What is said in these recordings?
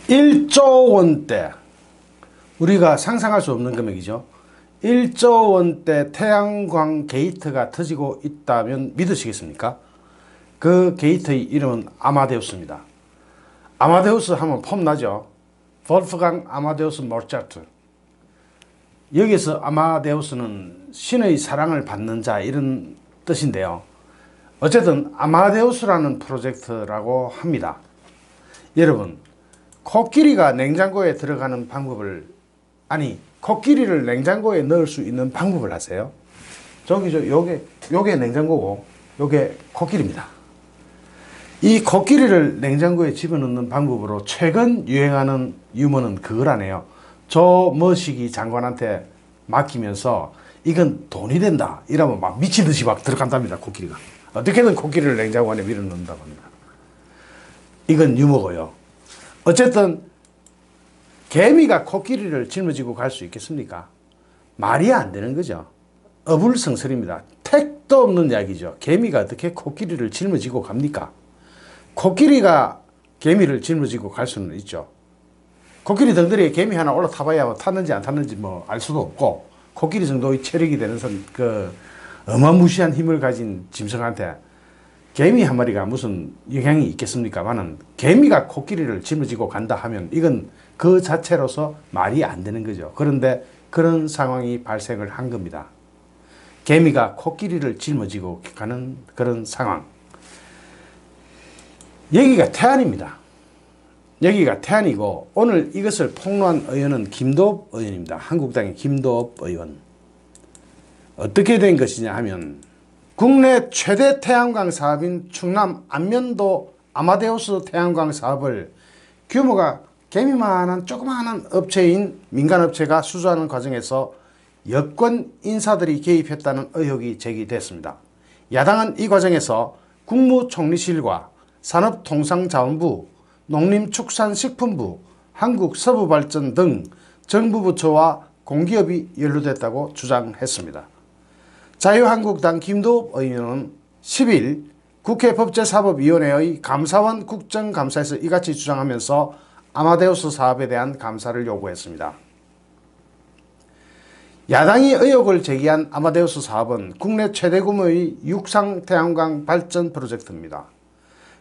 1조 원대, 우리가 상상할 수 없는 금액이죠. 1조 원대 태양광 게이트가 터지고 있다면 믿으시겠습니까? 그 게이트의 이름은 아마데우스입니다. 아마데우스 하면 폼나죠. 볼프강 아마데우스 모차르트. 여기서 아마데우스는 신의 사랑을 받는 자 이런 뜻인데요. 어쨌든 아마데우스라는 프로젝트라고 합니다. 여러분, 코끼리가 냉장고에 들어가는 방법을, 아니 코끼리를 냉장고에 넣을 수 있는 방법을 아세요? 저기죠. 요게 냉장고고 요게 코끼리입니다. 이 코끼리를 냉장고에 집어넣는 방법으로 최근 유행하는 유머는 그거라네요. 조 머시기 장관한테 맡기면서 이건 돈이 된다 이러면 막 미치듯이 막 들어간답니다. 코끼리가 어떻게든 코끼리를 냉장고 안에 밀어넣는다고 합니다. 이건 유머고요. 어쨌든 개미가 코끼리를 짊어지고 갈 수 있겠습니까? 말이 안 되는 거죠. 어불성설입니다. 택도 없는 이야기죠. 개미가 어떻게 코끼리를 짊어지고 갑니까? 코끼리가 개미를 짊어지고 갈 수는 있죠. 코끼리 덩어리에 개미 하나 올라타봐야 탔는지 안 탔는지 뭐 알 수도 없고, 코끼리 정도의 체력이 되는 그 어마무시한 힘을 가진 짐승한테 개미 한 마리가 무슨 영향이 있겠습니까만은, 개미가 코끼리를 짊어지고 간다 하면 이건 그 자체로서 말이 안 되는 거죠. 그런데 그런 상황이 발생을 한 겁니다. 개미가 코끼리를 짊어지고 가는 그런 상황. 여기가 태안입니다. 여기가 태안이고, 오늘 이것을 폭로한 의원은 김도읍 의원입니다. 한국당의 김도읍 의원. 어떻게 된 것이냐 하면, 국내 최대 태양광 사업인 충남 안면도 아마데우스 태양광 사업을 규모가 개미만한 조그마한 업체인 민간업체가 수주하는 과정에서 여권 인사들이 개입했다는 의혹이 제기됐습니다. 야당은 이 과정에서 국무총리실과 산업통상자원부, 농림축산식품부, 한국서부발전 등 정부 부처와 공기업이 연루됐다고 주장했습니다. 자유한국당 김도읍 의원은 10일 국회 법제사법위원회의 감사원 국정감사에서 이같이 주장하면서 아마데우스 사업에 대한 감사를 요구했습니다. 야당이 의혹을 제기한 아마데우스 사업은 국내 최대 규모의 육상 태양광 발전 프로젝트입니다.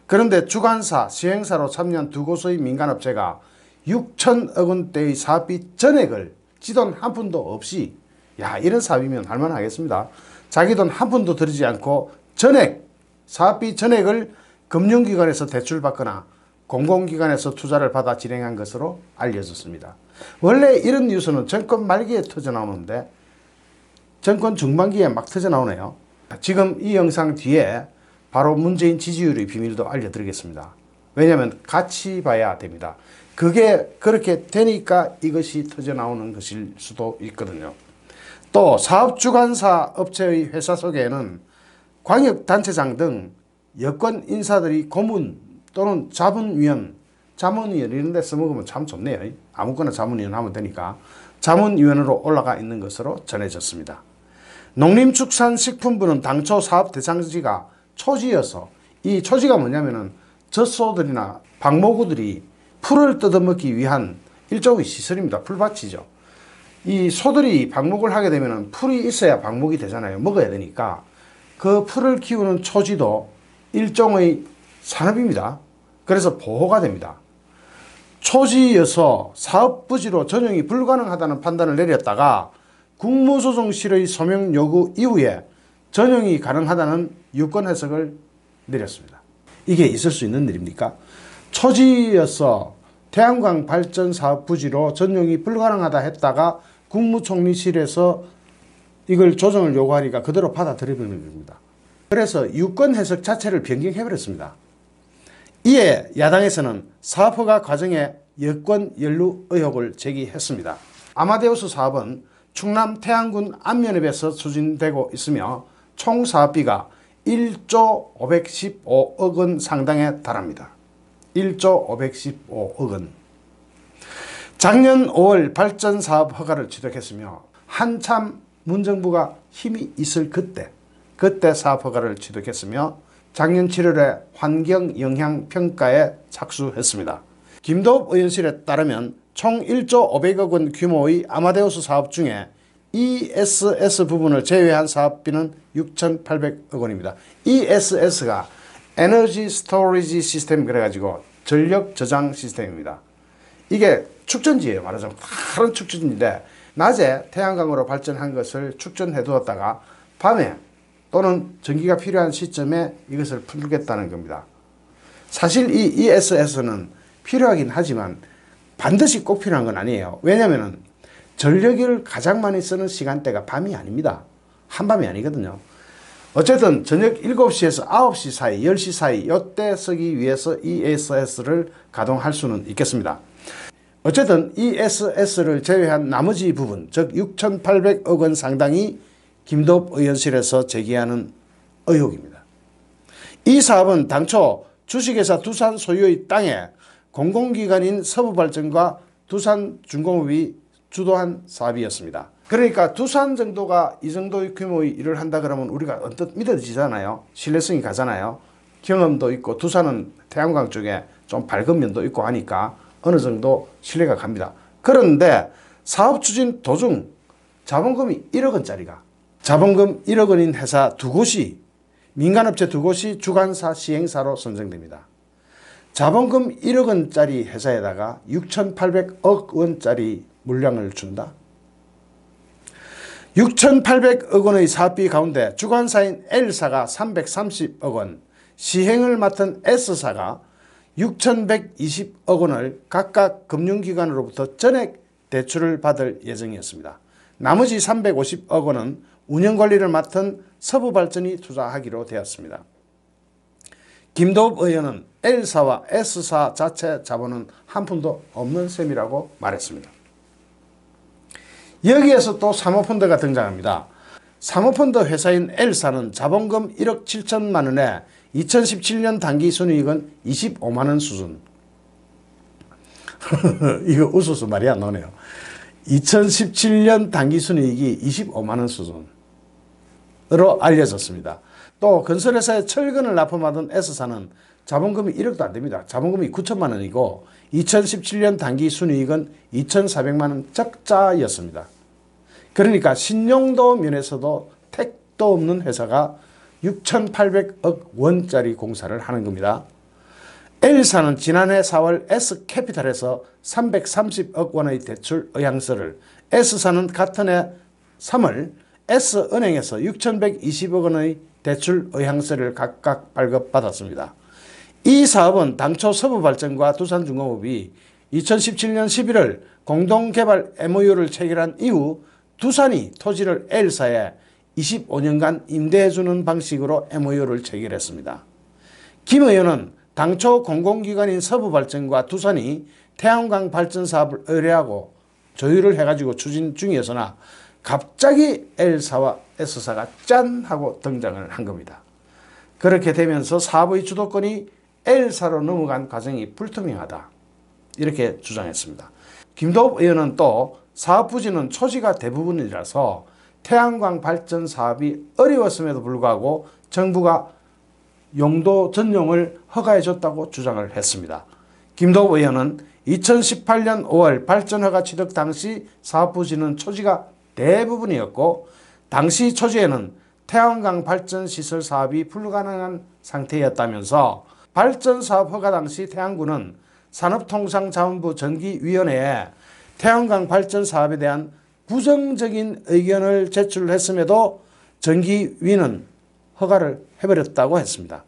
그런데 주관사, 시행사로 참여한 두 곳의 민간업체가 6천억 원대의 사업비 전액을 지돈 한 푼도 없이, 이런 사업이면 할만하겠습니다. 자기 돈 한 푼도 들이지 않고 사업비 전액을 금융기관에서 대출받거나 공공기관에서 투자를 받아 진행한 것으로 알려졌습니다. 원래 이런 뉴스는 정권 말기에 터져나오는데 정권 중반기에 막 터져나오네요. 지금 이 영상 뒤에 바로 문재인 지지율의 비밀도 알려드리겠습니다. 왜냐하면 같이 봐야 됩니다. 그게 그렇게 되니까 이것이 터져나오는 것일 수도 있거든요. 또 사업주관사 업체의 회사 속에는 광역단체장 등 여권 인사들이 고문 또는 자문위원 이런 데 써먹으면 참 좋네요. 아무거나 자문위원 하면 되니까 자문위원으로 올라가 있는 것으로 전해졌습니다. 농림축산식품부는 당초 사업 대상지가 초지여서, 이 초지가 뭐냐면은 젖소들이나 방모구들이 풀을 뜯어먹기 위한 일종의 시설입니다. 풀밭이죠. 이 소들이 방목을 하게 되면 풀이 있어야 방목이 되잖아요. 먹어야 되니까. 그 풀을 키우는 초지도 일종의 산업입니다. 그래서 보호가 됩니다. 초지여서 사업부지로 전용이 불가능하다는 판단을 내렸다가 국무조정실의 소명 요구 이후에 전용이 가능하다는 유권 해석을 내렸습니다. 이게 있을 수 있는 일입니까? 초지여서 태양광 발전 사업 부지로 전용이 불가능하다 했다가 국무총리실에서 이걸 조정을 요구하니까 그대로 받아들여버리는 겁니다. 그래서 유권 해석 자체를 변경해버렸습니다. 이에 야당에서는 사업허가 과정에 여권 연루 의혹을 제기했습니다. 아마데우스 사업은 충남 태안군 안면읍에서 추진되고 있으며 총 사업비가 1조 515억 원 상당에 달합니다. 1조 515억 원. 작년 5월 발전사업 허가를 취득했으며 한참 문정부가 힘이 있을 그때 사업 허가를 취득했으며 작년 7월에 환경영향평가에 착수했습니다. 김도읍 의원실에 따르면 총 1조 500억 원 규모의 아마데우스 사업 중에 ESS 부분을 제외한 사업비는 6,800억 원입니다. ESS가 에너지 스토리지 시스템 그래가지고 전력 저장 시스템입니다. 이게 축전지예요. 말하자면 다른 축전지인데 낮에 태양광으로 발전한 것을 축전해 두었다가 밤에 또는 전기가 필요한 시점에 이것을 풀겠다는 겁니다. 사실 이 ESS는 필요하긴 하지만 반드시 꼭 필요한 건 아니에요. 왜냐하면 전력을 가장 많이 쓰는 시간대가 밤이 아닙니다. 한밤이 아니거든요. 어쨌든 저녁 7시에서 9시 사이, 10시 사이 이때 쓰기 위해서 ESS를 가동할 수는 있겠습니다. 어쨌든 ESS를 제외한 나머지 부분, 즉 6,800억 원 상당이 김도읍 의원실에서 제기하는 의혹입니다. 이 사업은 당초 주식회사 두산 소유의 땅에 공공기관인 서부발전과 두산중공업이 주도한 사업이었습니다. 그러니까 두산 정도가 이 정도의 규모의 일을 한다 그러면 우리가 언뜻 믿어지잖아요. 신뢰성이 가잖아요. 경험도 있고 두산은 태양광 쪽에 좀 밝은 면도 있고 하니까 어느 정도 신뢰가 갑니다. 그런데 사업 추진 도중 자본금이 1억 원짜리가 자본금 1억 원인 회사 두 곳이 민간업체 두 곳이 주관사 시행사로 선정됩니다. 자본금 1억 원짜리 회사에다가 6,800억 원짜리 물량을 준다. 6,800억 원의 사업비 가운데 주관사인 L사가 330억 원, 시행을 맡은 S사가 6,120억 원을 각각 금융기관으로부터 전액 대출을 받을 예정이었습니다. 나머지 350억 원은 운영관리를 맡은 서부발전이 투자하기로 되었습니다. 김도읍 의원은 L사와 S사 자체 자본은 한 푼도 없는 셈이라고 말했습니다. 여기에서 또 사모펀드가 등장합니다. 사모펀드 회사인 L사는 자본금 1억 7천만 원에 2017년 당기 순이익은 25만 원 수준. 이거 웃어서 말이 안 나오네요. 2017년 당기 순이익이 25만 원 수준으로 알려졌습니다. 또 건설회사에 철근을 납품하던 S사는 자본금이 1억도 안 됩니다. 자본금이 9천만 원이고 2017년 당기 순이익은 2,400만 원 적자였습니다. 그러니까 신용도 면에서도 택도 없는 회사가 6,800억 원짜리 공사를 하는 겁니다. L사는 지난해 4월 S캐피탈에서 330억 원의 대출 의향서를, S사는 같은 해 3월 S은행에서 6,120억 원의 대출 의향서를 각각 발급받았습니다. 이 사업은 당초 서부발전과 두산중공업이 2017년 11월 공동개발 MOU를 체결한 이후 두산이 토지를 L사에 25년간 임대해주는 방식으로 MOU를 체결했습니다. 김 의원은 당초 공공기관인 서부발전과 두산이 태양광 발전 사업을 의뢰하고 조율을 해가지고 추진 중이었으나 갑자기 L사와 S사가 짠 하고 등장을 한 겁니다. 그렇게 되면서 사업의 주도권이 L사로 넘어간 과정이 불투명하다, 이렇게 주장했습니다. 김도읍 의원은 또 사업 부지는 초지가 대부분이라서 태양광 발전 사업이 어려웠음에도 불구하고 정부가 용도 전용을 허가해줬다고 주장을 했습니다. 김도읍 의원은 2018년 5월 발전허가 취득 당시 사업 부지는 초지가 대부분이었고 당시 초지에는 태양광 발전 시설 사업이 불가능한 상태였다면서 발전사업 허가 당시 태양군은 산업통상자원부 전기위원회에 태양광 발전 사업에 대한 부정적인 의견을 제출했음에도 전기위는 허가를 해버렸다고 했습니다.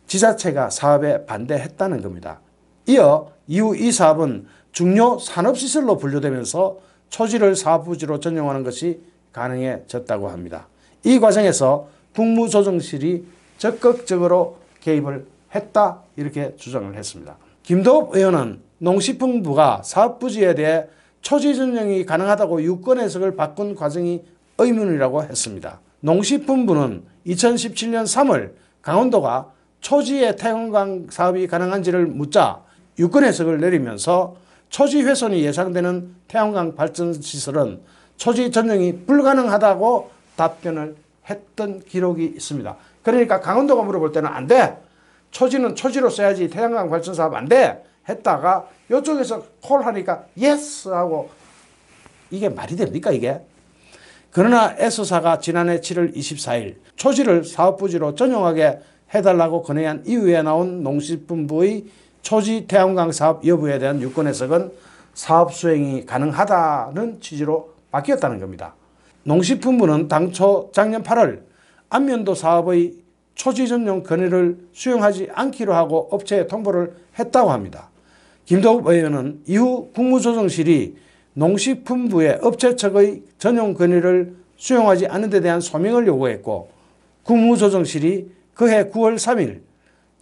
지자체가 사업에 반대했다는 겁니다. 이어 이후 이 사업은 중요 산업시설로 분류되면서 초지를 사업부지로 전용하는 것이 가능해졌다고 합니다. 이 과정에서 국무조정실이 적극적으로 개입을 했다, 이렇게 주장을 했습니다. 김도읍 의원은 농식품부가 사업부지에 대해 초지 전용이 가능하다고 유권 해석을 바꾼 과정이 의문이라고 했습니다. 농식품부는 2017년 3월 강원도가 초지에 태양광 사업이 가능한지를 묻자 유권 해석을 내리면서 초지 훼손이 예상되는 태양광 발전 시설은 초지 전용이 불가능하다고 답변을 했던 기록이 있습니다. 그러니까 강원도가 물어볼 때는 안 돼, 초지는 초지로 써야지 태양광 발전 사업 안 돼 했다가 이쪽에서 콜 하니까 예스 하고 이게 말이 됩니까 이게? 그러나 S사가 지난해 7월 24일 초지를 사업부지로 전용하게 해달라고 건의한 이후에 나온 농식품부의 초지 태양광 사업 여부에 대한 유권 해석은 사업 수행이 가능하다는 취지로 바뀌었다는 겁니다. 농식품부는 당초 작년 8월 안면도 사업의 초지 전용 건의를 수용하지 않기로 하고 업체에 통보를 했다고 합니다. 김도읍 의원은 이후 국무조정실이 농식품부의 업체 측의 전용 건의를 수용하지 않는 데 대한 소명을 요구했고 국무조정실이 그해 9월 3일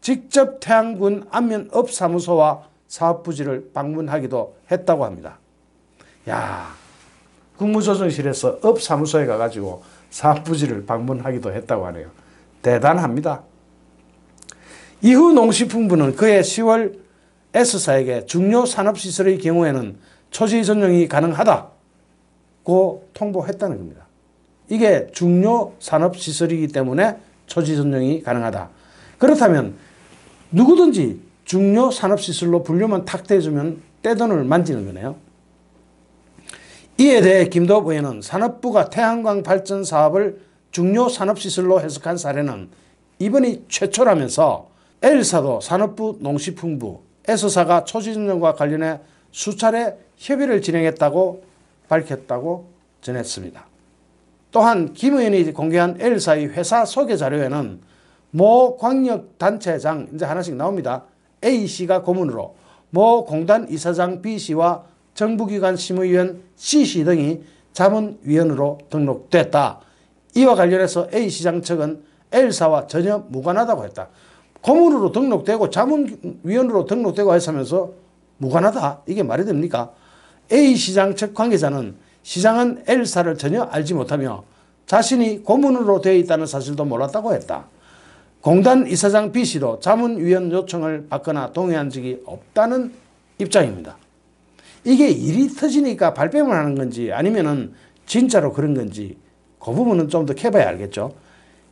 직접 태안군 안면업사무소와 사업부지를 방문하기도 했다고 합니다. 야, 국무조정실에서 업사무소에 가가지고 사업부지를 방문하기도 했다고 하네요. 대단합니다. 이후 농식품부는 그해 10월 S사에게 중요산업시설의 경우에는 초지 전용이 가능하다고 통보했다는 겁니다. 이게 중요산업시설이기 때문에 초지 전용이 가능하다. 그렇다면 누구든지 중요산업시설로 분류만 탁 대주면 떼돈을 만지는 거네요. 이에 대해 김도읍 의원은 산업부가 태양광 발전 사업을 중요산업시설로 해석한 사례는 이번이 최초라면서 L사도 산업부, 농식품부, S사가 초지 전용과 관련해 수차례 협의를 진행했다고 밝혔다고 전했습니다. 또한 김 의원이 공개한 L사의 회사 소개 자료에는 모 광역단체장 이제 하나씩 나옵니다. A씨가 고문으로 모 공단 이사장 B씨와 정부기관 심의위원 C씨 등이 자문위원으로 등록됐다. 이와 관련해서 A시장 측은 L사와 전혀 무관하다고 했다. 고문으로 등록되고 자문위원으로 등록되고 했으면서 무관하다. 이게 말이 됩니까? A시장 측 관계자는 시장은 L사를 전혀 알지 못하며 자신이 고문으로 되어 있다는 사실도 몰랐다고 했다. 공단 이사장 B씨도 자문위원 요청을 받거나 동의한 적이 없다는 입장입니다. 이게 일이 터지니까 발뺌을 하는 건지 아니면은 진짜로 그런 건지 그 부분은 좀 더 캐봐야 알겠죠.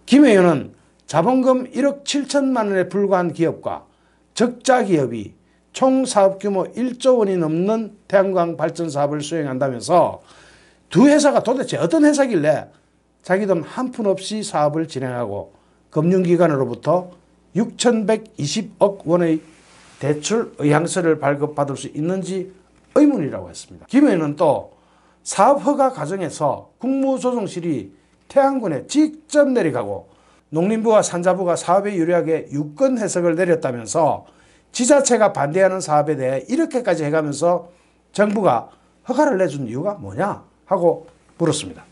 김 의원은 자본금 1억 7천만 원에 불과한 기업과 적자 기업이 총 사업 규모 1조 원이 넘는 태양광 발전 사업을 수행한다면서 두 회사가 도대체 어떤 회사길래 자기 돈 한 푼 없이 사업을 진행하고 금융기관으로부터 6,120억 원의 대출 의향서를 발급받을 수 있는지 의문이라고 했습니다. 김 의원은 또 사업허가 과정에서 국무조정실이 태안군에 직접 내려가고 농림부와 산자부가 사업에 유리하게 유권 해석을 내렸다면서 지자체가 반대하는 사업에 대해 이렇게까지 해가면서 정부가 허가를 내준 이유가 뭐냐 하고 물었습니다.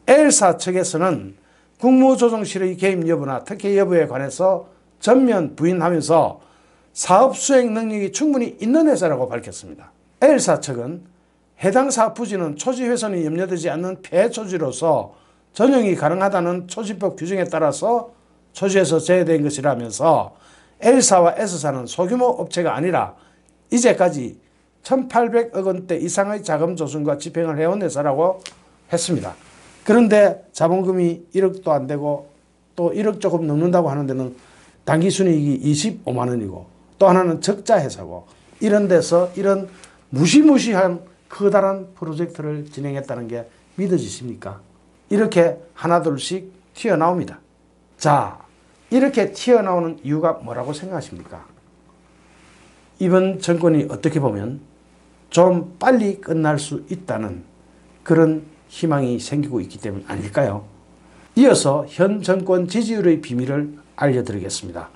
L사 측에서는 국무조정실의 개입 여부나 특혜 여부에 관해서 전면 부인하면서 사업 수행 능력이 충분히 있는 회사라고 밝혔습니다. L사 측은 해당 사업 부지는 초지 훼손이 염려되지 않는 폐초지로서 전용이 가능하다는 초지법 규정에 따라서 초지에서 제외된 것이라면서 L사와 S사는 소규모 업체가 아니라 이제까지 1,800억 원대 이상의 자금 조성과 집행을 해온 회사라고 했습니다. 그런데 자본금이 1억도 안 되고 또 1억 조금 넘는다고 하는 데는 당기순이익이 25만 원이고 또 하나는 적자 회사고 이런 데서 이런 무시무시한 커다란 프로젝트를 진행했다는 게 믿어지십니까? 이렇게 하나둘씩 튀어나옵니다. 자, 이렇게 튀어나오는 이유가 뭐라고 생각하십니까? 이번 정권이 어떻게 보면 좀 빨리 끝날 수 있다는 그런 희망이 생기고 있기 때문 아닐까요? 이어서 현 정권 지지율의 비밀을 알려드리겠습니다.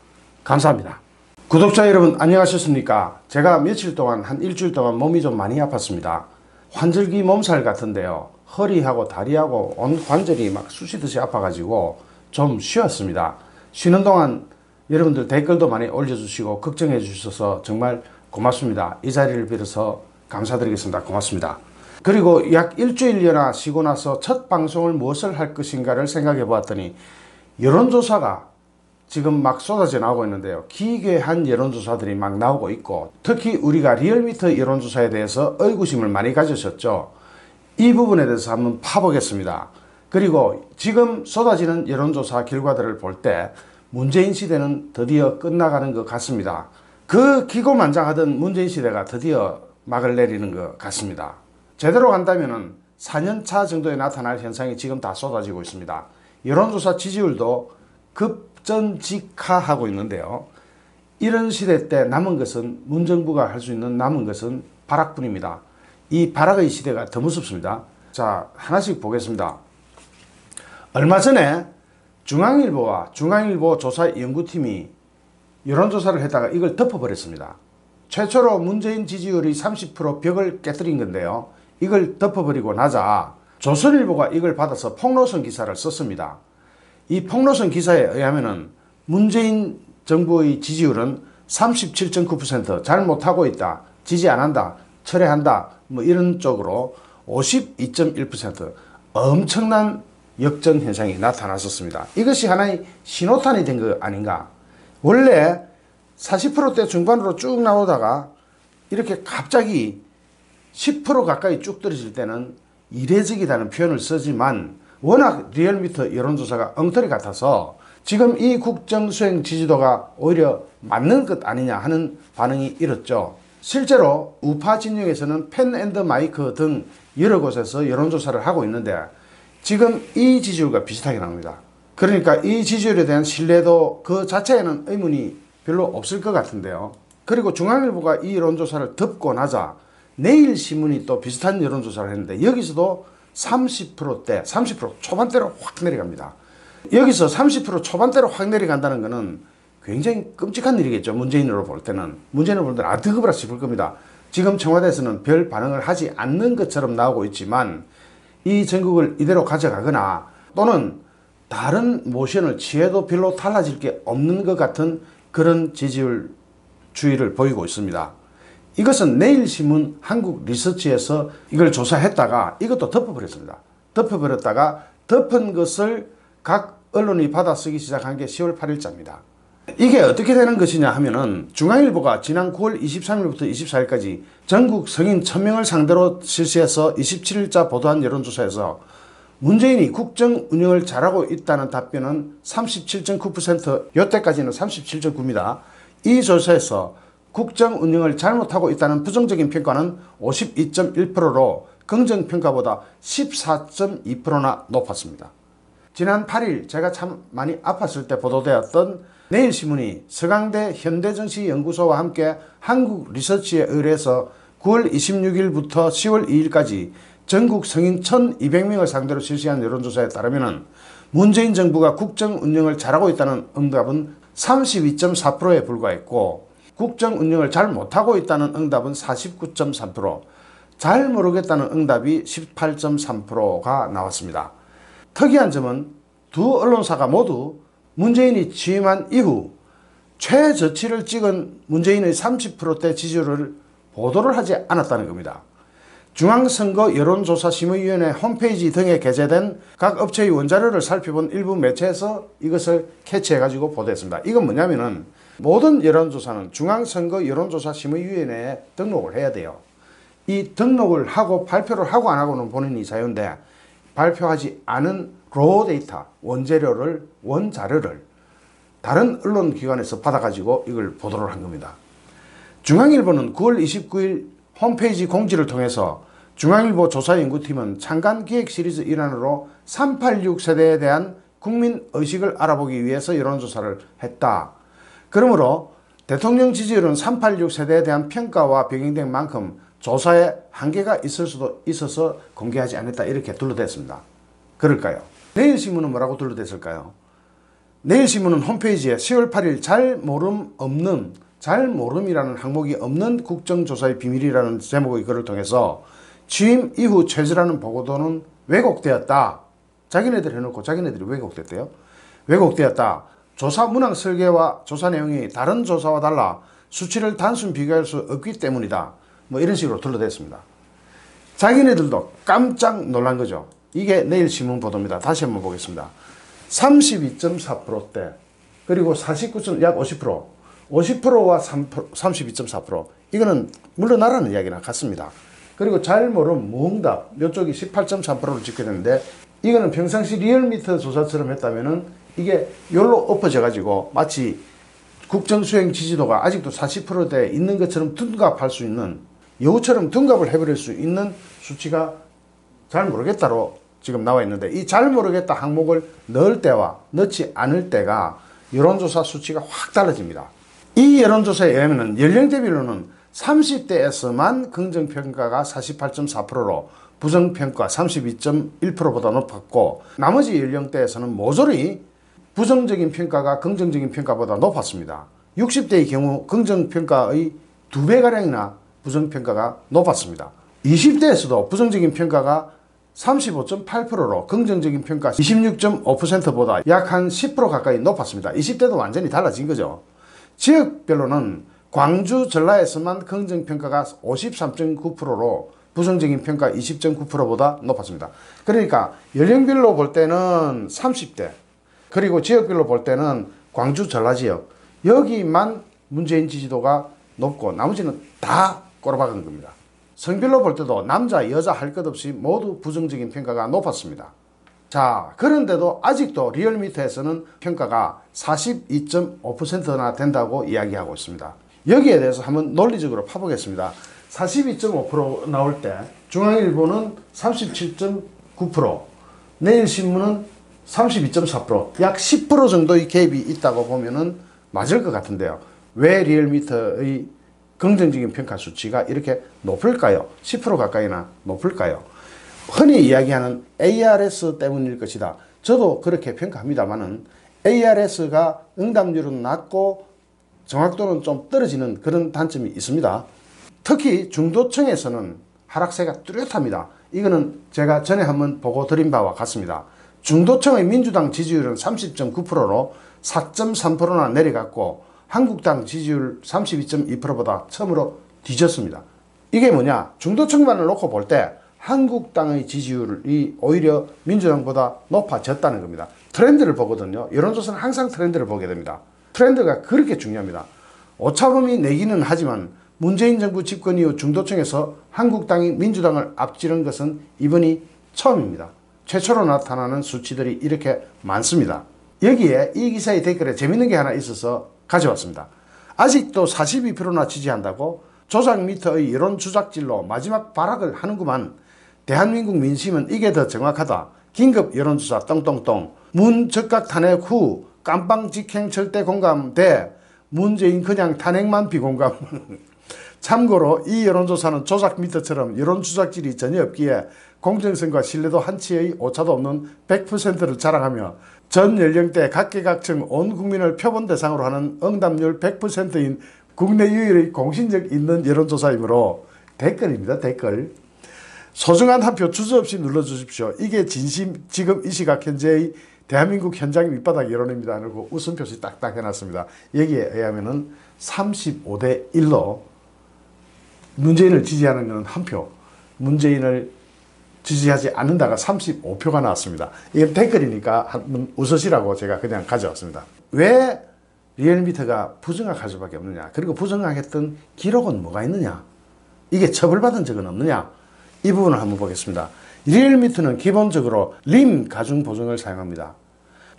감사합니다. 구독자 여러분 안녕하셨습니까? 제가 며칠 동안 한 일주일 동안 몸이 좀 많이 아팠습니다. 환절기 몸살 같은데요. 허리하고 다리하고 온 관절이 막 쑤시듯이 아파가지고 좀 쉬었습니다. 쉬는 동안 여러분들 댓글도 많이 올려주시고 걱정해 주셔서 정말 고맙습니다. 이 자리를 빌어서 감사드리겠습니다. 고맙습니다. 그리고 약 일주일여나 쉬고 나서 첫 방송을 무엇을 할 것인가를 생각해 보았더니 여론조사가 지금 막 쏟아져 나오고 있는데요. 기괴한 여론조사들이 막 나오고 있고 특히 우리가 리얼미터 여론조사에 대해서 의구심을 많이 가지셨죠. 이 부분에 대해서 한번 파보겠습니다. 그리고 지금 쏟아지는 여론조사 결과들을 볼 때 문재인 시대는 드디어 끝나가는 것 같습니다. 그 기고만장하던 문재인 시대가 드디어 막을 내리는 것 같습니다. 제대로 간다면은 4년차 정도에 나타날 현상이 지금 다 쏟아지고 있습니다. 여론조사 지지율도 급전직하하고 있는데요. 이런 시대 때 남은 것은 문정부가 할 수 있는 남은 것은 발악뿐입니다. 이 발악의 시대가 더 무섭습니다. 자, 하나씩 보겠습니다. 얼마 전에 중앙일보와 중앙일보 조사연구팀이 여론조사를 했다가 이걸 덮어버렸습니다. 최초로 문재인 지지율이 30% 벽을 깨뜨린 건데요. 이걸 덮어버리고 나자 조선일보가 이걸 받아서 폭로성 기사를 썼습니다. 이 폭로성 기사에 의하면은 문재인 정부의 지지율은 37.9% 잘못하고 있다, 지지 안 한다, 철회한다, 뭐 이런 쪽으로 52.1% 엄청난 역전 현상이 나타났었습니다. 이것이 하나의 신호탄이 된 거 아닌가. 원래 40%대 중반으로 쭉 나오다가 이렇게 갑자기 10% 가까이 쭉 떨어질 때는 이례적이라는 표현을 쓰지만 워낙 리얼미터 여론조사가 엉터리 같아서 지금 이 국정수행 지지도가 오히려 맞는 것 아니냐 하는 반응이 일었죠. 실제로 우파 진영에서는 펜앤더마이크 등 여러 곳에서 여론조사를 하고 있는데 지금 이 지지율과 비슷하게 나옵니다. 그러니까 이 지지율에 대한 신뢰도 그 자체에는 의문이 별로 없을 것 같은데요. 그리고 중앙일보가 이 여론조사를 덮고 나자 내일신문이 또 비슷한 여론조사를 했는데 여기서도 30%대, 30% 초반대로 확 내려갑니다. 여기서 30% 초반대로 확 내려간다는 것은 굉장히 끔찍한 일이겠죠. 문재인으로 볼 때는. 문재인으로 볼 때는 드그브라 싶을 겁니다. 지금 청와대에서는 별 반응을 하지 않는 것처럼 나오고 있지만 이 전국을 이대로 가져가거나 또는 다른 모션을 취해도 별로 달라질 게 없는 것 같은 그런 지지율 추이를 보이고 있습니다. 이것은 내일신문 한국리서치에서 이걸 조사했다가 이것도 덮어버렸습니다. 덮어버렸다가 덮은 것을 각 언론이 받아쓰기 시작한 게 10월 8일자입니다. 이게 어떻게 되는 것이냐 하면은 중앙일보가 지난 9월 23일부터 24일까지 전국 성인 1000명을 상대로 실시해서 27일자 보도한 여론조사에서 문재인이 국정 운영을 잘하고 있다는 답변은 37.9%, 이때까지는 37.9입니다. 이 조사에서 국정 운영을 잘못하고 있다는 부정적인 평가는 52.1%로 긍정평가보다 14.2%나 높았습니다. 지난 8일 제가 참 많이 아팠을 때 보도되었던 내일신문이 서강대 현대정치연구소와 함께 한국리서치에 의뢰해서 9월 26일부터 10월 2일까지 전국 성인 1200명을 상대로 실시한 여론조사에 따르면 문재인 정부가 국정 운영을 잘하고 있다는 응답은 32.4%에 불과했고 국정 운영을 잘 못하고 있다는 응답은 49.3%, 잘 모르겠다는 응답이 18.3%가 나왔습니다. 특이한 점은 두 언론사가 모두 문재인이 취임한 이후 최저치를 찍은 문재인의 30%대 지지율을 보도를 하지 않았다는 겁니다. 중앙선거 여론조사심의위원회 홈페이지 등에 게재된 각 업체의 원자료를 살펴본 일부 매체에서 이것을 캐치해가지고 보도했습니다. 이건 뭐냐면은 모든 여론조사는 중앙선거 여론조사심의위원회에 등록을 해야 돼요. 이 등록을 하고 발표를 하고 안 하고는 본인이 자유인데 발표하지 않은 로 데이터, 원자료를 다른 언론기관에서 받아가지고 이걸 보도를 한 겁니다. 중앙일보는 9월 29일 홈페이지 공지를 통해서 중앙일보 조사연구팀은 창간기획 시리즈 일환으로 386 세대에 대한 국민의식을 알아보기 위해서 여론조사를 했다. 그러므로 대통령 지지율은 386 세대에 대한 평가와 병행된 만큼 조사에 한계가 있을 수도 있어서 공개하지 않았다. 이렇게 둘러댔습니다. 그럴까요? 내일신문은 뭐라고 둘러댔을까요? 내일신문은 홈페이지에 10월 8일 잘 모름이라는 항목이 없는 국정조사의 비밀이라는 제목의 글을 통해서 취임 이후 최저라는 보고도는 왜곡되었다. 자기네들 해놓고 자기네들이 왜곡됐대요. 왜곡되었다. 조사 문항 설계와 조사 내용이 다른 조사와 달라 수치를 단순 비교할 수 없기 때문이다. 뭐 이런 식으로 둘러댔습니다. 자기네들도 깜짝 놀란 거죠. 이게 내일신문 보도입니다. 다시 한번 보겠습니다. 32.4%대 그리고 49. 약 50%, 50%와 32.4%. 이거는 물러나라는 이야기랑 같습니다. 그리고 잘 모름 무응답 이쪽이 18.3%로 집계되는데 이거는 평상시 리얼미터 조사처럼 했다면은 이게 열로 엎어져 가지고 마치 국정수행 지지도가 아직도 40%대에 있는 것처럼 둔갑할 수 있는, 여우처럼 둔갑을 해버릴 수 있는 수치가 잘 모르겠다로 지금 나와 있는데, 이 잘 모르겠다 항목을 넣을 때와 넣지 않을 때가 여론조사 수치가 확 달라집니다. 이 여론조사에 의하면 연령대별로는 30대에서만 긍정평가가 48.4%로 부정평가 32.1%보다 높았고, 나머지 연령대에서는 모조리 부정적인 평가가 긍정적인 평가보다 높았습니다. 60대의 경우 긍정평가의 2배가량이나 부정평가가 높았습니다. 20대에서도 부정적인 평가가 35.8%로 긍정적인 평가 26.5%보다 약 한 10% 가까이 높았습니다. 20대도 완전히 달라진 거죠. 지역별로는 광주, 전라에서만 긍정평가가 53.9%로 부정적인 평가 20.9%보다 높았습니다. 그러니까 연령별로 볼 때는 30대, 그리고 지역별로 볼 때는 광주, 전라 지역, 여기만 문재인 지지도가 높고 나머지는 다 꼬라박은 겁니다. 성별로 볼 때도 남자, 여자 할 것 없이 모두 부정적인 평가가 높았습니다. 자, 그런데도 아직도 리얼미터에서는 평가가 42.5%나 된다고 이야기하고 있습니다. 여기에 대해서 한번 논리적으로 파보겠습니다. 42.5% 나올 때 중앙일보는 37.9%, 내일신문은 32.4%, 약 10% 정도의 갭이 있다고 보면은 맞을 것 같은데요. 왜 리얼미터의 긍정적인 평가 수치가 이렇게 높을까요? 10% 가까이나 높을까요? 흔히 이야기하는 ARS 때문일 것이다. 저도 그렇게 평가합니다만은 ARS가 응답률은 낮고 정확도는 좀 떨어지는 그런 단점이 있습니다. 특히 중도층에서는 하락세가 뚜렷합니다. 이거는 제가 전에 한번 보고 드린 바와 같습니다. 중도층의 민주당 지지율은 30.9%로 4.3%나 내려갔고, 한국당 지지율 32.2%보다 처음으로 뒤졌습니다. 이게 뭐냐? 중도층만을 놓고 볼 때 한국당의 지지율이 오히려 민주당보다 높아졌다는 겁니다. 트렌드를 보거든요. 여론조사는 항상 트렌드를 보게 됩니다. 트렌드가 그렇게 중요합니다. 오차범위 내기는 하지만 문재인 정부 집권 이후 중도층에서 한국당이 민주당을 앞지른 것은 이번이 처음입니다. 최초로 나타나는 수치들이 이렇게 많습니다. 여기에 이 기사의 댓글에 재밌는 게 하나 있어서 가져왔습니다. 아직도 42%나 지지한다고? 조작 미터의 여론 주작질로 마지막 발악을 하는구만. 대한민국 민심은 이게 더 정확하다. 긴급 여론조사 똥똥똥. 문 즉각 탄핵 후 깜빵 직행 절대 공감 대 문재인 그냥 탄핵만 비공감. 참고로 이 여론조사는 조작 미터처럼 여론 주작질이 전혀 없기에 공정성과 신뢰도 한치의 오차도 없는 100%를 자랑하며 전 연령대 각계각층 온 국민을 표본 대상으로 하는 응답률 100%인 국내 유일의 공신력 있는 여론조사이므로 댓글입니다. 댓글. 소중한 한 표 주저없이 눌러주십시오. 이게 진심 지금 이 시각 현재의 대한민국 현장 밑바닥 여론입니다. 그리고 웃음 표시 딱딱 해놨습니다. 여기에 의하면은 35대 1로 문재인을 지지하는 것은 한 표, 문재인을 지지하지 않는다가 35표가 나왔습니다. 이건 댓글이니까 한번 웃으시라고 제가 그냥 가져왔습니다. 왜 리얼미터가 부정확할 수밖에 없느냐? 그리고 부정확했던 기록은 뭐가 있느냐? 이게 처벌받은 적은 없느냐? 이 부분을 한번 보겠습니다. 리얼미터는 기본적으로 림 가중보증을 사용합니다.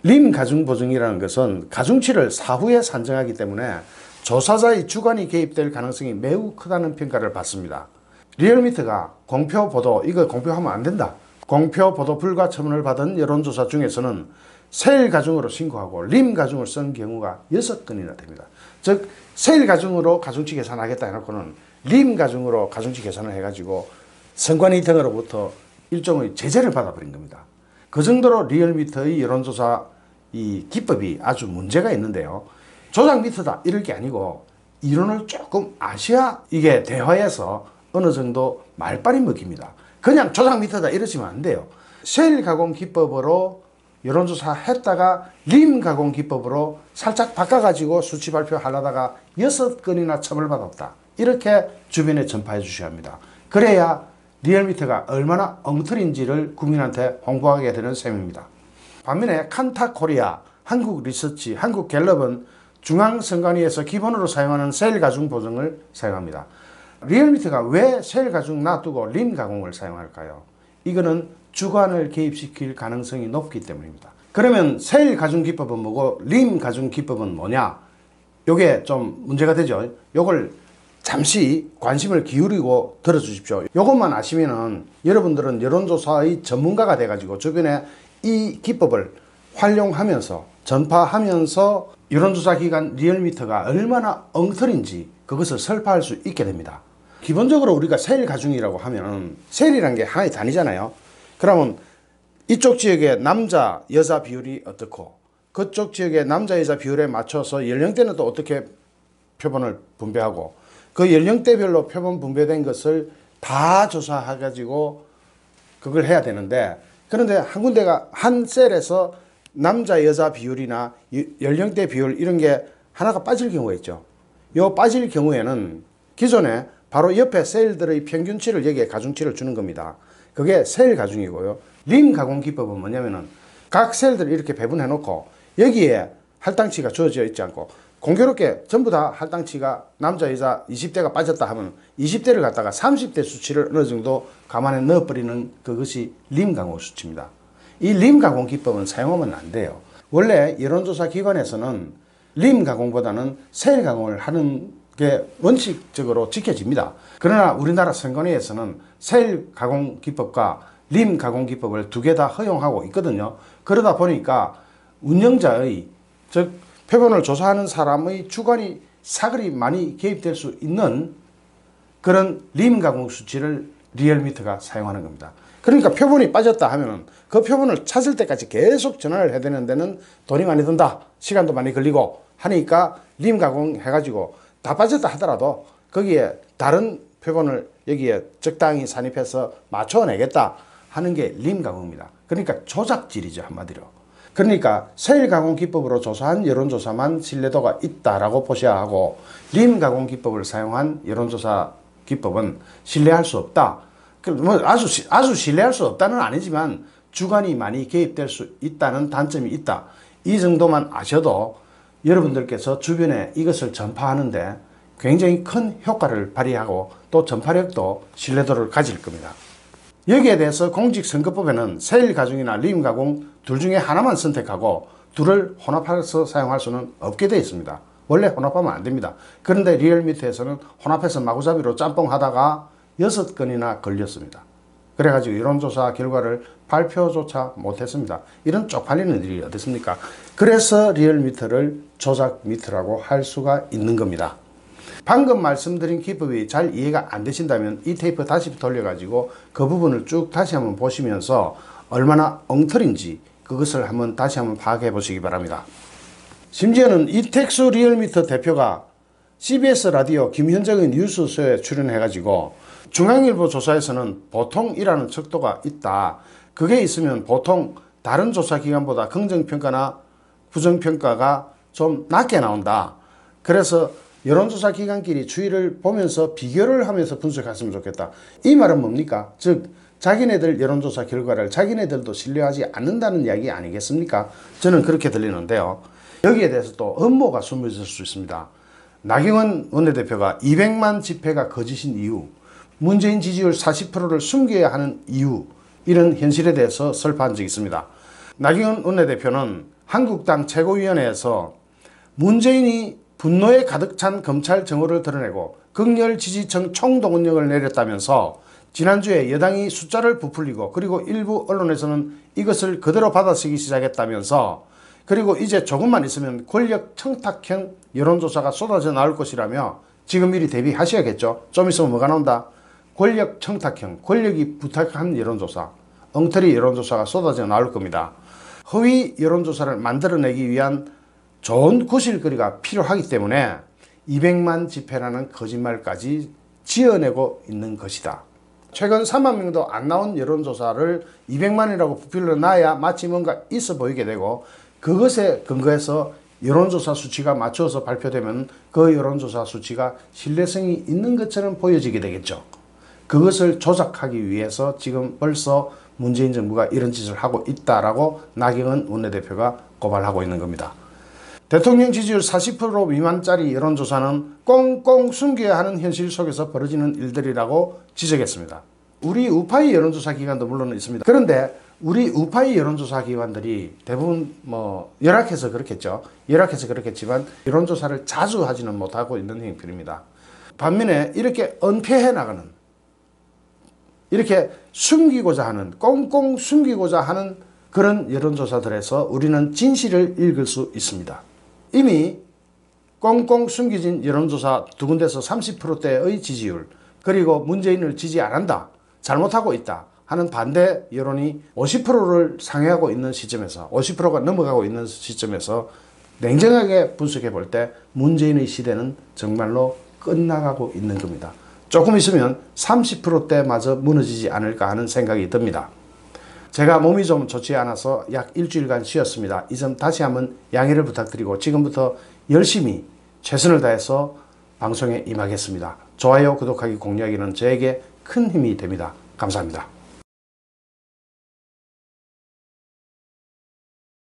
림 가중보증이라는 것은 가중치를 사후에 산정하기 때문에 조사자의 주관이 개입될 가능성이 매우 크다는 평가를 받습니다. 리얼미터가 공표보도, 이거 공표하면 안 된다. 공표보도 불가 처분을 받은 여론조사 중에서는 세일 가중으로 신고하고 림 가중을 쓴 경우가 6건이나 됩니다. 즉 세일 가중으로 가중치 계산하겠다 해놓고는 림 가중으로 가중치 계산을 해가지고 선관위 등으로부터 일종의 제재를 받아버린 겁니다. 그 정도로 리얼미터의 여론조사 이 기법이 아주 문제가 있는데요. 조작 미터다 이럴 게 아니고 이론을 조금 아셔야 이게 대화에서 어느 정도 말빨이 먹힙니다. 그냥 조작 미터다 이러시면 안 돼요. 셀 가공 기법으로 여론조사 했다가 림 가공 기법으로 살짝 바꿔가지고 수치 발표하려다가 6건이나 처벌받았다. 이렇게 주변에 전파해 주셔야 합니다. 그래야 리얼미터가 얼마나 엉터리인지를 국민한테 홍보하게 되는 셈입니다. 반면에 칸타코리아, 한국리서치, 한국갤럽은 중앙선관위에서 기본으로 사용하는 셀 가중 보증을 사용합니다. 리얼미터가 왜 셀 가중 놔두고 림 가공을 사용할까요? 이거는 주관을 개입시킬 가능성이 높기 때문입니다. 그러면 셀 가중 기법은 뭐고 림 가중 기법은 뭐냐? 요게 좀 문제가 되죠. 요걸 잠시 관심을 기울이고 들어주십시오. 요것만 아시면은 여러분들은 여론조사의 전문가가 돼가지고 주변에 이 기법을 활용하면서 전파하면서 여론조사 기관 리얼미터가 얼마나 엉터리인지 그것을 설파할 수 있게 됩니다. 기본적으로 우리가 세일 가중이라고 하면 세일이란 게 하나의 단위잖아요. 그러면 이쪽 지역의 남자 여자 비율이 어떻고 그쪽 지역의 남자 여자 비율에 맞춰서 연령대는 또 어떻게 표본을 분배하고 그 연령대별로 표본 분배된 것을 다 조사해 가지고 그걸 해야 되는데, 그런데 한 군데가 한 셀에서 남자 여자 비율이나 연령대 비율 이런 게 하나가 빠질 경우가 있죠. 요 빠질 경우에는 기존에 바로 옆에 셀들의 평균치를 여기에 가중치를 주는 겁니다. 그게 셀 가중이고요. 림 가공 기법은 뭐냐면은 각 셀들을 이렇게 배분해 놓고 여기에 할당치가 주어져 있지 않고 공교롭게 전부 다 할당치가 남자 여자 20대가 빠졌다 하면 20대를 갖다가 30대 수치를 어느 정도 감안에 넣어버리는 그것이 림 가공 수치입니다. 이 림 가공 기법은 사용하면 안 돼요. 원래 여론조사 기관에서는 림 가공보다는 셀 가공을 하는 게 원칙적으로 지켜집니다. 그러나 우리나라 선관위에서는 셀 가공 기법과 림 가공 기법을 두 개 다 허용하고 있거든요. 그러다 보니까 운영자의, 즉 표본을 조사하는 사람의 주관이 사글이 많이 개입될 수 있는 그런 림 가공 수치를 리얼미터가 사용하는 겁니다. 그러니까 표본이 빠졌다 하면은 그 표본을 찾을 때까지 계속 전화를 해야 되는 데는 돈이 많이 든다, 시간도 많이 걸리고 하니까 림 가공 해가지고 다 빠졌다 하더라도 거기에 다른 표본을 여기에 적당히 산입해서 맞춰내겠다 하는 게 림 가공입니다. 그러니까 조작질이죠, 한마디로. 그러니까 세일 가공 기법으로 조사한 여론조사만 신뢰도가 있다라고 보셔야 하고, 림 가공 기법을 사용한 여론조사 기법은 신뢰할 수 없다. 뭐 아주 신뢰할 수 없다는 아니지만 주관이 많이 개입될 수 있다는 단점이 있다. 이 정도만 아셔도 여러분들께서 주변에 이것을 전파하는데 굉장히 큰 효과를 발휘하고 또 전파력도 신뢰도를 가질 겁니다. 여기에 대해서 공직선거법에는 세일 가중이나 림 가공 둘 중에 하나만 선택하고 둘을 혼합해서 사용할 수는 없게 되어 있습니다. 원래 혼합하면 안 됩니다. 그런데 리얼미터에서는 혼합해서 마구잡이로 짬뽕하다가 6건이나 걸렸습니다. 그래가지고 여론조사 결과를 발표조차 못했습니다. 이런 쪽팔리는 일이 어딨습니까? 그래서 리얼미터를 조작미터라고 할 수가 있는 겁니다. 방금 말씀드린 기법이 잘 이해가 안 되신다면 이 테이프 다시 돌려가지고 그 부분을 쭉 다시 한번 보시면서 얼마나 엉터리인지 그것을 한번 다시 한번 파악해 보시기 바랍니다. 심지어는 이택수 리얼미터 대표가 CBS 라디오 김현정의 뉴스쇼에 출연해가지고 중앙일보 조사에서는 보통이라는 척도가 있다. 그게 있으면 보통 다른 조사기관보다 긍정평가나 부정평가가 좀 낮게 나온다. 그래서 여론조사 기관끼리 추이를 보면서 비교를 하면서 분석했으면 좋겠다. 이 말은 뭡니까? 즉 자기네들 여론조사 결과를 자기네들도 신뢰하지 않는다는 이야기 아니겠습니까? 저는 그렇게 들리는데요. 여기에 대해서 또 음모가 숨어있을 수 있습니다. 나경원 원내대표가 200만 집회가 거짓인 이유, 문재인 지지율 40%를 숨겨야 하는 이유, 이런 현실에 대해서 설파한 적이 있습니다. 나경원 원내대표는 한국당 최고위원회에서 문재인이 분노에 가득 찬 검찰 정오를 드러내고 극렬 지지층 총동원령을 내렸다면서 지난주에 여당이 숫자를 부풀리고 그리고 일부 언론에서는 이것을 그대로 받아쓰기 시작했다면서, 그리고 이제 조금만 있으면 권력 청탁형 여론조사가 쏟아져 나올 것이라며 지금 미리 대비하셔야겠죠. 좀 있으면 뭐가 나온다? 권력 청탁형, 권력이 부탁한 여론조사, 엉터리 여론조사가 쏟아져 나올 겁니다. 허위 여론조사를 만들어내기 위한 좋은 구실거리가 필요하기 때문에 200만 집회라는 거짓말까지 지어내고 있는 것이다. 최근 3만 명도 안 나온 여론조사를 200만이라고 부풀려 놔야 마치 뭔가 있어 보이게 되고, 그것에 근거해서 여론조사 수치가 맞춰서 발표되면 그 여론조사 수치가 신뢰성이 있는 것처럼 보여지게 되겠죠. 그것을 조작하기 위해서 지금 벌써 문재인 정부가 이런 짓을 하고 있다라고 나경원 원내대표가 고발하고 있는 겁니다. 대통령 지지율 40% 미만짜리 여론조사는 꽁꽁 숨겨야 하는 현실 속에서 벌어지는 일들이라고 지적했습니다. 우리 우파의 여론조사 기관도 물론 있습니다. 그런데 우리 우파의 여론조사 기관들이 대부분 뭐 열악해서 그렇겠죠. 열악해서 그렇겠지만 여론조사를 자주 하지는 못하고 있는 형편입니다. 반면에 이렇게 은폐해 나가는, 이렇게 숨기고자 하는, 꽁꽁 숨기고자 하는 그런 여론조사들에서 우리는 진실을 읽을 수 있습니다. 이미 꽁꽁 숨겨진 여론조사 두 군데서 30%대의 지지율, 그리고 문재인을 지지 안 한다, 잘못하고 있다 하는 반대 여론이 50%를 상회하고 있는 시점에서, 50%가 넘어가고 있는 시점에서 냉정하게 분석해 볼 때 문재인의 시대는 정말로 끝나가고 있는 겁니다. 조금 있으면 30%대마저 무너지지 않을까 하는 생각이 듭니다. 제가 몸이 좀 좋지 않아서 약 일주일간 쉬었습니다. 이 점 다시 한번 양해를 부탁드리고 지금부터 열심히 최선을 다해서 방송에 임하겠습니다. 좋아요, 구독하기, 공유하기는 저에게 큰 힘이 됩니다. 감사합니다.